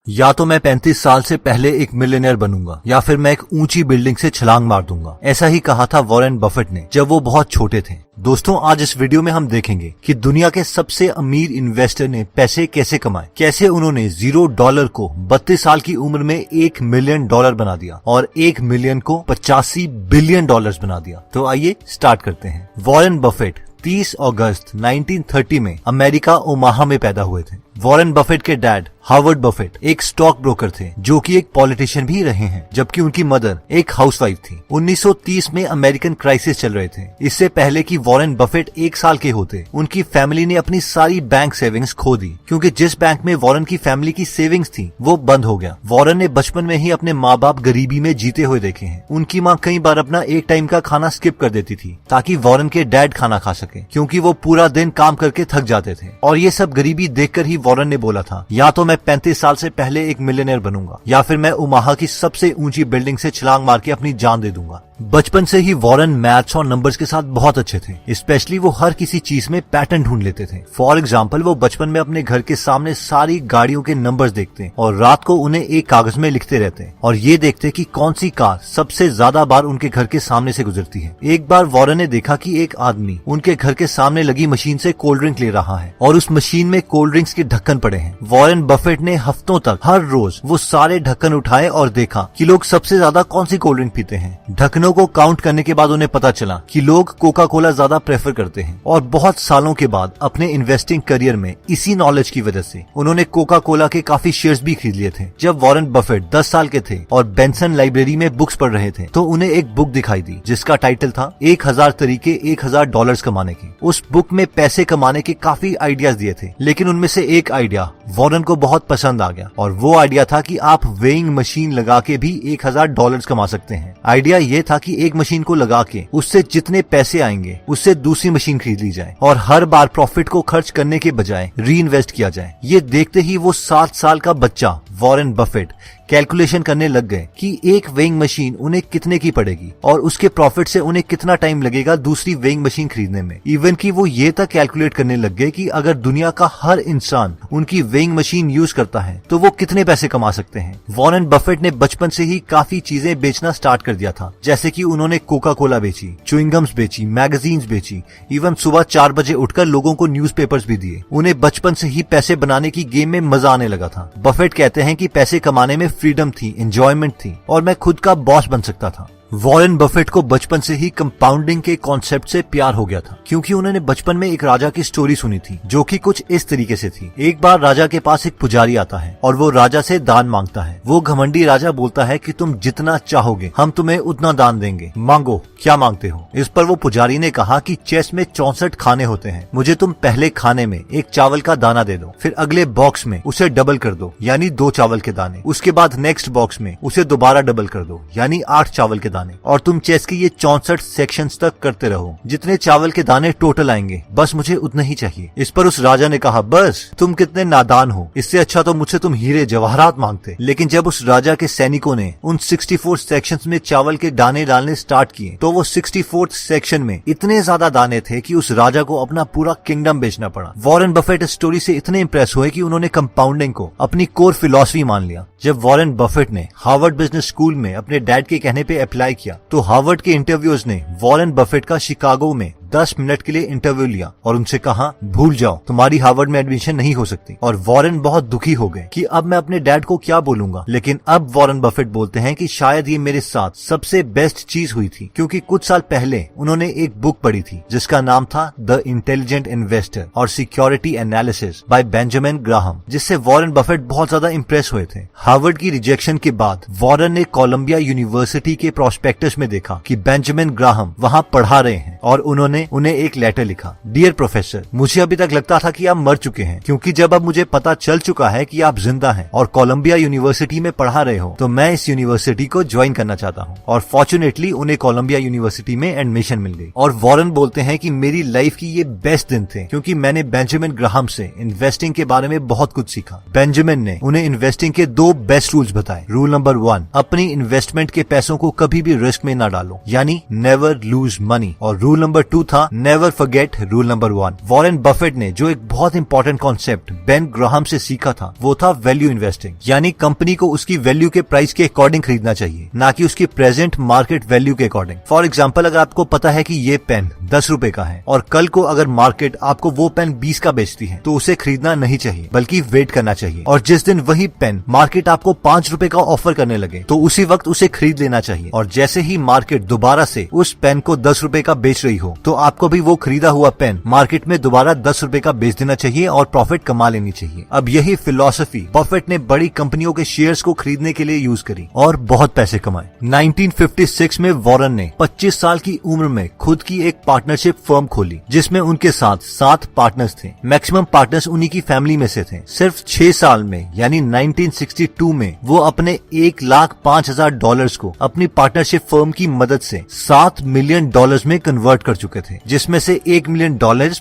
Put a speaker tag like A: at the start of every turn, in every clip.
A: या तो मैं 35 साल से पहले एक मिलियनेयर बनूंगा या फिर मैं एक ऊंची बिल्डिंग से छलांग मार दूंगा। ऐसा ही कहा था वॉरेन बफेट ने जब वो बहुत छोटे थे। दोस्तों, आज इस वीडियो में हम देखेंगे कि दुनिया के सबसे अमीर इन्वेस्टर ने पैसे कैसे कमाए, कैसे उन्होंने $0 को 32 साल की उम्र में $1 मिलियन बना दिया और 1 मिलियन को $85 बिलियन बना दिया। तो आइए स्टार्ट करते हैं। वॉरेन बफेट 30 अगस्त 1930 में अमेरिका ओमाहा में पैदा हुए थे। वॉरेन बफेट के डैड हार्वर्ड बफेट एक स्टॉक ब्रोकर थे जो कि एक पॉलिटिशियन भी रहे हैं, जबकि उनकी मदर एक हाउसवाइफ थी। 1930 में अमेरिकन क्राइसिस चल रहे थे। इससे पहले कि वॉरेन बफेट 1 साल के होते, उनकी फैमिली ने अपनी सारी बैंक सेविंग्स खो दी, क्योंकि जिस बैंक में वॉरेन की फैमिली की सेविंग्स थी वो बंद हो गया। वॉरेन ने बचपन में ही अपने माँ बाप गरीबी में जीते हुए देखे हैं। उनकी माँ कई बार अपना एक टाइम का खाना स्किप कर देती थी ताकि वॉरेन के डैड खाना खा सके, क्योंकि वो पूरा दिन काम करके थक जाते थे। और ये सब गरीबी देखकर ही वॉरेन ने बोला था, या तो मैं 35 साल से पहले एक मिलियनेयर बनूंगा या फिर मैं ओमाहा की सबसे ऊंची बिल्डिंग से छलांग मार के अपनी जान दे दूंगा। बचपन से ही वॉरेन मैथ्स और नंबर्स के साथ बहुत अच्छे थे। स्पेशली वो हर किसी चीज में पैटर्न ढूंढ लेते थे। फॉर एग्जाम्पल, वो बचपन में अपने घर के सामने सारी गाड़ियों के नंबर्स देखते और रात को उन्हें एक कागज में लिखते रहते और ये देखते कि कौन सी कार सबसे ज्यादा बार उनके घर के सामने से गुजरती है। एक बार वॉरेन ने देखा कि एक आदमी उनके घर के सामने लगी मशीन से कोल्ड ड्रिंक ले रहा है और उस मशीन में कोल्ड ड्रिंक्स के ढक्कन पड़े हैं। वॉरेन बफेट ने हफ्तों तक हर रोज वो सारे ढक्कन उठाए और देखा कि लोग सबसे ज्यादा कौन सी कोल्ड ड्रिंक पीते हैं। ढक्कनों को काउंट करने के बाद उन्हें पता चला कि लोग कोका कोला ज्यादा प्रेफर करते हैं। और बहुत सालों के बाद अपने इन्वेस्टिंग करियर में इसी नॉलेज की वजह से उन्होंने कोका कोला के काफी शेयर्स भी खरीद लिए थे। जब वॉरेन बफेट 10 साल के थे और बेंसन लाइब्रेरी में बुक्स पढ़ रहे थे तो उन्हें एक बुक दिखाई दी जिसका टाइटल था 1000 तरीके $1000 कमाने के। उस बुक में पैसे कमाने के काफी आइडियाज दिए थे, लेकिन उनमें से एक आइडिया वॉरेन को बहुत पसंद आ गया और वो आइडिया था कि आप वेइंग मशीन लगा के भी $1000 कमा सकते हैं। आइडिया ये था कि एक मशीन को लगा के उससे जितने पैसे आएंगे उससे दूसरी मशीन खरीद ली जाए और हर बार प्रॉफिट को खर्च करने के बजाय री इन्वेस्ट किया जाए। ये देखते ही वो 7 साल का बच्चा वॉरेन बफेट कैलकुलेशन करने लग गए कि एक वेइंग मशीन उन्हें कितने की पड़ेगी और उसके प्रॉफिट से उन्हें कितना टाइम लगेगा दूसरी वेइंग मशीन खरीदने में। इवन कि वो ये तक कैलकुलेट करने लग गए कि अगर दुनिया का हर इंसान उनकी वेइंग मशीन यूज करता है तो वो कितने पैसे कमा सकते हैं। वॉरेन बफेट ने बचपन से ही काफी चीजें बेचना स्टार्ट कर दिया था, जैसे कि उन्होंने कोका कोला बेची, च्युइंगम्स बेची, मैगजीन्स बेची, इवन सुबह 4 बजे उठकर लोगों को न्यूज़पेपर्स भी दिए। उन्हें बचपन से ही पैसे बनाने की गेम में मजा आने लगा था। बफेट कहते हैं कि पैसे कमाने में फ्रीडम थी, एंजॉयमेंट थी और मैं खुद का बॉस बन सकता था। वॉरेन बफेट को बचपन से ही कंपाउंडिंग के कॉन्सेप्ट से प्यार हो गया था, क्योंकि उन्होंने बचपन में एक राजा की स्टोरी सुनी थी जो कि कुछ इस तरीके से थी। एक बार राजा के पास एक पुजारी आता है और वो राजा से दान मांगता है। वो घमंडी राजा बोलता है कि तुम जितना चाहोगे हम तुम्हें उतना दान देंगे, मांगो क्या मांगते हो। इस पर वो पुजारी ने कहा कि चेस में 64 खाने होते हैं, मुझे तुम पहले खाने में एक चावल का दाना दे दो, फिर अगले बॉक्स में उसे डबल कर दो यानी 2 चावल के दाने, उसके बाद नेक्स्ट बॉक्स में उसे दोबारा डबल कर दो यानी 8 चावल के दाने, और तुम चेस की ये 64 सेक्शंस तक करते रहो। जितने चावल के दाने टोटल आएंगे बस मुझे उतना ही चाहिए। इस पर उस राजा ने कहा, बस तुम कितने नादान हो, इससे अच्छा तो मुझसे तुम हीरे जवाहरात मांगते। लेकिन जब उस राजा के सैनिकों ने उन 64 सेक्शंस में चावल के दाने डालने स्टार्ट किए तो वो 64th सेक्शन में इतने ज्यादा दाने थे कि उस राजा को अपना पूरा किंगडम बेचना पड़ा। वॉरेन बफेट इस स्टोरी से इतने इंप्रेस हुए कि उन्होंने कंपाउंडिंग को अपनी कोर फिलॉसफी मान लिया। जब वॉरेन बफेट ने हार्वर्ड बिजनेस स्कूल में अपने डैड के कहने पे अप्लाई किया तो हार्वर्ड के इंटरव्यूअर्स ने वॉरेन बफेट का शिकागो में 10 मिनट के लिए इंटरव्यू लिया और उनसे कहा, भूल जाओ, तुम्हारी हार्वर्ड में एडमिशन नहीं हो सकती। और वॉरेन बहुत दुखी हो गए कि अब मैं अपने डैड को क्या बोलूंगा। लेकिन अब वॉरेन बफेट बोलते हैं कि शायद ये मेरे साथ सबसे बेस्ट चीज हुई थी, क्योंकि कुछ साल पहले उन्होंने एक बुक पढ़ी थी जिसका नाम था द इंटेलिजेंट इन्वेस्टर और security analysis bye Benjamin Graham, जिससे वॉरेन बफेट बहुत ज्यादा इंप्रेस हुए थे। हार्वर्ड की रिजेक्शन के बाद वॉरेन ने कोलंबिया यूनिवर्सिटी के प्रोस्पेक्टस में देखा कि बेंजामिन ग्राहम वहाँ पढ़ा रहे हैं और उन्होंने उन्हें एक लेटर लिखा, डियर प्रोफेसर, मुझे अभी तक लगता था कि आप मर चुके हैं, क्योंकि जब अब मुझे पता चल चुका है कि आप जिंदा हैं और कोलंबिया यूनिवर्सिटी में पढ़ा रहे हो तो मैं इस यूनिवर्सिटी को ज्वाइन करना चाहता हूँ। और फॉर्चुनेटली उन्हें कोलंबिया यूनिवर्सिटी में एडमिशन मिल गई। और वॉरेन बोलते हैं कि मेरी लाइफ की ये बेस्ट दिन थे, क्योंकि मैंने बेंजामिन ग्राहम से इन्वेस्टिंग के बारे में बहुत कुछ सीखा। बेंजामिन ने उन्हें इन्वेस्टिंग के 2 बेस्ट रूल्स बताए। रूल नंबर 1, अपनी इन्वेस्टमेंट के पैसों को कभी भी रिस्क में न डालो, यानी नेवर लूज मनी। और रूल नंबर 2 था never forget rule number 1। Warren Buffett ने जो एक बहुत इंपॉर्टेंट कॉन्सेप्ट बेन ग्राहम से सीखा था वो था वैल्यू इन्वेस्टिंग, यानी कंपनी को उसकी वैल्यू के प्राइस के अकॉर्डिंग खरीदना चाहिए, ना कि उसकी प्रेजेंट मार्केट वैल्यू के अकॉर्डिंग। फॉर एग्जाम्पल, अगर आपको पता है कि ये पेन 10 रुपए का है और कल को अगर मार्केट आपको वो पेन 20 का बेचती है तो उसे खरीदना नहीं चाहिए बल्कि वेट करना चाहिए, और जिस दिन वही पेन मार्केट आपको 5 रुपए का ऑफर करने लगे तो उसी वक्त उसे खरीद लेना चाहिए। और जैसे ही मार्केट दोबारा से उस पेन को 10 रुपए का बेच रही हो तो आपको भी वो खरीदा हुआ पेन मार्केट में दोबारा 10 रुपए का बेच देना चाहिए और प्रॉफिट कमा लेनी चाहिए। अब यही फिलॉसफी बफेट ने बड़ी कंपनियों के शेयर्स को खरीदने के लिए यूज करी और बहुत पैसे कमाए। 1956 में वॉरेन ने 25 साल की उम्र में खुद की एक पार्टनरशिप फर्म खोली जिसमें उनके साथ 7 पार्टनर्स थे। मैक्सिमम पार्टनर्स उन्हीं की फैमिली में से थे। सिर्फ 6 साल में यानी 1962 में वो अपने $1,05,000 को अपनी पार्टनरशिप फर्म की मदद से $7 मिलियन में कन्वर्ट कर चुके थे, जिसमें से $1 मिलियन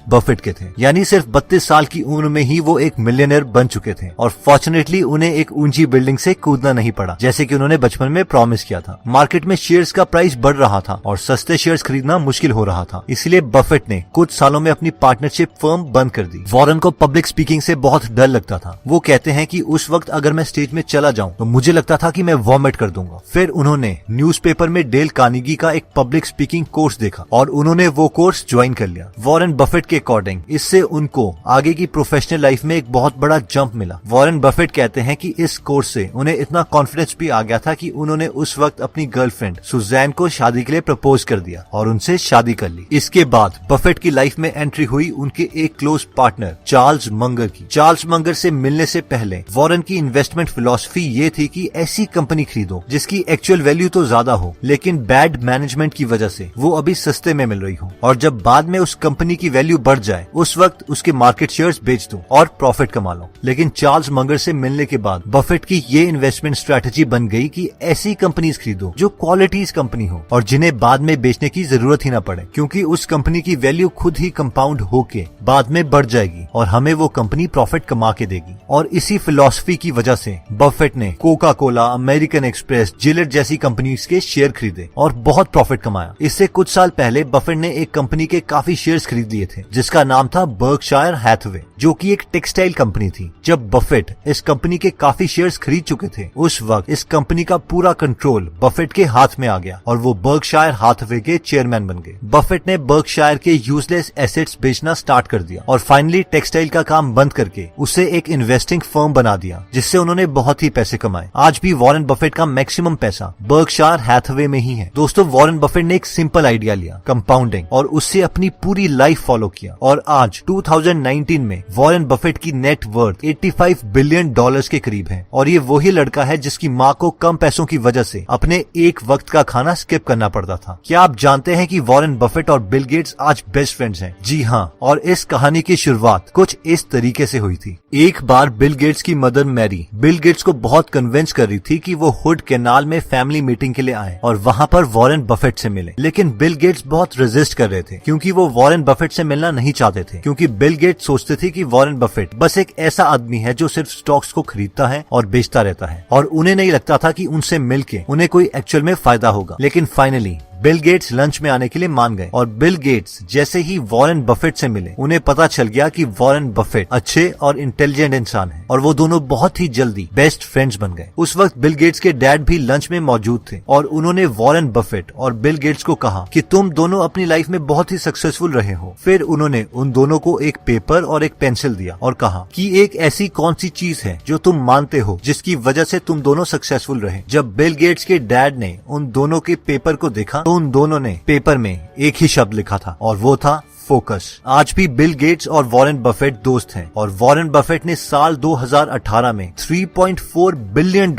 A: बफेट के थे। यानी सिर्फ 32 साल की उम्र में ही वो एक मिलियनर बन चुके थे। और फॉर्चुनेटली उन्हें एक ऊंची बिल्डिंग से कूदना नहीं पड़ा जैसे कि उन्होंने बचपन में प्रॉमिस किया था। मार्केट में शेयर्स का प्राइस बढ़ रहा था और सस्ते शेयर्स खरीदना मुश्किल हो रहा था, इसलिए बफेट ने कुछ सालों में अपनी पार्टनरशिप फर्म बंद कर दी। वॉरेन को पब्लिक स्पीकिंग से बहुत डर लगता था। वो कहते हैं कि उस वक्त अगर मैं स्टेज में चला जाऊं तो मुझे लगता था कि मैं वॉमिट कर दूंगा। फिर उन्होंने न्यूज़पेपर में डेल कार्नेगी का एक पब्लिक स्पीकिंग कोर्स देखा और उन्होंने वो कोर्स ज्वाइन कर लिया। वॉरेन बफेट के अकॉर्डिंग इससे उनको आगे की प्रोफेशनल लाइफ में एक बहुत बड़ा जंप मिला। वॉरेन बफेट कहते हैं कि इस कोर्स से उन्हें इतना कॉन्फिडेंस भी आ गया था कि उन्होंने उस वक्त अपनी गर्लफ्रेंड सुजैन को शादी के लिए प्रपोज कर दिया और उनसे शादी कर ली। इसके बाद बफेट की लाइफ में एंट्री हुई उनके एक क्लोज पार्टनर चार्ल्स मंगर की। चार्ल्स मंगर से मिलने से पहले वॉरेन की इन्वेस्टमेंट फिलॉसफी ये थी कि ऐसी कंपनी खरीदो जिसकी एक्चुअल वैल्यू तो ज्यादा हो लेकिन बैड मैनेजमेंट की वजह से वो अभी सस्ते में मिल रही हो, और जब बाद में उस कंपनी की वैल्यू बढ़ जाए उस वक्त उसके मार्केट शेयर्स बेच दो और प्रॉफिट कमा लो। लेकिन चार्ल्स मंगर से मिलने के बाद बफेट की ये इन्वेस्टमेंट स्ट्रेटेजी बन गई कि ऐसी कंपनीज खरीदो जो क्वालिटीज कंपनी हो और जिन्हें बाद में बेचने की जरूरत ही ना पड़े, क्योंकि उस कंपनी की वैल्यू खुद ही कंपाउंड होके बाद में बढ़ जाएगी और हमें वो कंपनी प्रॉफिट कमा के देगी। और इसी फिलॉसफी की वजह से बफेट ने Coca Cola, American express, Gillette जैसी कंपनीज के शेयर खरीदे और बहुत प्रॉफिट कमाया। इससे कुछ साल पहले बफेट ने एक कंपनी के काफी शेयर्स खरीद लिए थे जिसका नाम था बर्कशायर हैथवे, जो कि एक टेक्सटाइल कंपनी थी। जब बफेट इस कंपनी के काफी शेयर्स खरीद चुके थे उस वक्त इस कंपनी का पूरा कंट्रोल बफेट के हाथ में आ गया और वो बर्कशायर हैथवे के चेयरमैन बन गए। बफेट ने बर्कशायर के यूजलेस एसेट्स बेचना स्टार्ट कर दिया और फाइनली टेक्सटाइल का काम बंद करके उसे एक इन्वेस्टिंग फर्म बना दिया जिससे उन्होंने बहुत ही पैसे कमाए। आज भी वॉरेन बफेट का मैक्सिमम पैसा बर्कशायर हैथवे में ही है। दोस्तों, वॉरेन बफेट ने एक सिंपल आइडिया लिया, कंपाउंडिंग, और उससे अपनी पूरी लाइफ फॉलो किया और आज 2019 में वॉरेन बफेट की नेट वर्थ $85 बिलियन के करीब है। और ये वही लड़का है जिसकी माँ को कम पैसों की वजह से अपने एक वक्त का खाना स्किप करना पड़ता था। क्या आप जानते हैं कि वॉरेन बफेट और बिल गेट्स आज बेस्ट फ्रेंड्स हैं? जी हाँ, और इस कहानी की शुरुआत कुछ इस तरीके से हुई थी। एक बार बिल गेट्स की मदर मैरी बिल गेट्स को बहुत कन्विंस कर रही थी कि वो हुड कैनाल में फैमिली मीटिंग के लिए आए और वहाँ पर वॉरेन बफेट से मिले। लेकिन बिल गेट्स बहुत रेजिस्ट कर रहे थे क्योंकि वो वॉरेन बफेट से मिलना नहीं चाहते थे, क्योंकि बिल गेट्स सोचते थे कि वॉरेन बफेट बस एक ऐसा आदमी है जो सिर्फ स्टॉक्स को खरीदता है और बेचता रहता है, और उन्हें नहीं लगता था कि उनसे मिलके उन्हें कोई एक्चुअल में फायदा होगा। लेकिन फाइनली बिल गेट्स लंच में आने के लिए मान गए और बिल गेट्स जैसे ही वॉरेन बफेट से मिले उन्हें पता चल गया कि वॉरेन बफेट अच्छे और इंटेलिजेंट इंसान हैं और वो दोनों बहुत ही जल्दी बेस्ट फ्रेंड्स बन गए। उस वक्त बिल गेट्स के डैड भी लंच में मौजूद थे और उन्होंने वॉरेन बफेट और बिल गेट्स को कहा कि तुम दोनों अपनी लाइफ में बहुत ही सक्सेसफुल रहे हो। फिर उन्होंने उन दोनों को एक पेपर और एक पेंसिल दिया और कहा कि एक ऐसी कौन सी चीज है जो तुम मानते हो जिसकी वजह से तुम दोनों सक्सेसफुल रहे। जब बिल गेट्स के डैड ने उन दोनों के पेपर को देखा तो उन दोनों ने पेपर में एक ही शब्द लिखा था और वो था फोकस। आज भी बिल गेट्स और वॉरेन बफेट दोस्त हैं और वॉरेन बफेट ने साल 2018 में $3.4 बिलियन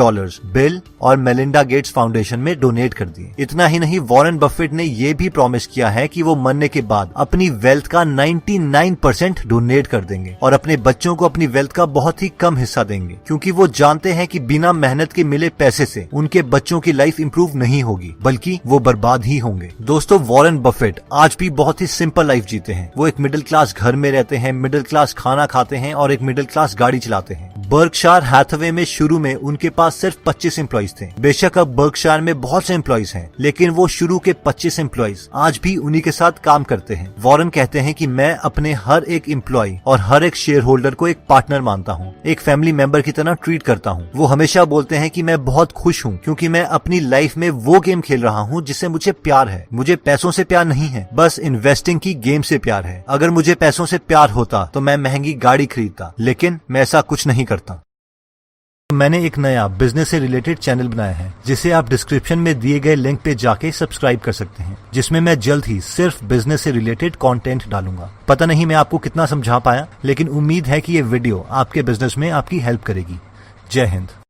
A: बिल और मेलिंडा गेट्स फाउंडेशन में डोनेट कर दिए। इतना ही नहीं, वॉरेन बफेट ने ये भी प्रॉमिस किया है कि वो मरने के बाद अपनी वेल्थ का 99% डोनेट कर देंगे और अपने बच्चों को अपनी वेल्थ का बहुत ही कम हिस्सा देंगे, क्योंकि वो जानते हैं कि बिना मेहनत के मिले पैसे से उनके बच्चों की लाइफ इंप्रूव नहीं होगी बल्कि वो बर्बाद ही होंगे। दोस्तों, वॉरेन बफेट आज भी बहुत ही सिंपल लाइफ जीते हैं। वो एक मिडिल क्लास घर में रहते हैं, मिडिल क्लास खाना खाते हैं और एक मिडिल क्लास गाड़ी चलाते हैं। बर्कशायर हैथवे में शुरू में उनके पास सिर्फ 25 एम्प्लॉइज थे। बेशक अब बर्कशायर में बहुत से एम्प्लॉइज हैं, लेकिन वो शुरू के 25 एम्प्लॉइज आज भी उन्हीं के साथ काम करते हैं। वॉरेन कहते हैं कि मैं अपने हर एक एम्प्लॉय और हर एक शेयर होल्डर को एक पार्टनर मानता हूँ, एक फैमिली मेंबर की तरह ट्रीट करता हूँ। वो हमेशा बोलते हैं कि मैं बहुत खुश हूँ क्योंकि मैं अपनी लाइफ में वो गेम खेल रहा हूँ जिससे मुझे प्यार है। मुझे पैसों से प्यार नहीं है, बस इन्वेस्टिंग की गेम से प्यार है। अगर मुझे पैसों से प्यार होता तो मैं महंगी गाड़ी खरीदता, लेकिन मैं ऐसा कुछ नहीं करता। मैंने एक नया बिजनेस से रिलेटेड चैनल बनाया है जिसे आप डिस्क्रिप्शन में दिए गए लिंक पे जाके सब्सक्राइब कर सकते हैं, जिसमें मैं जल्द ही सिर्फ बिजनेस से रिलेटेड कंटेंट डालूंगा। पता नहीं मैं आपको कितना समझा पाया, लेकिन उम्मीद है कि ये वीडियो आपके बिजनेस में आपकी हेल्प करेगी। जय हिंद।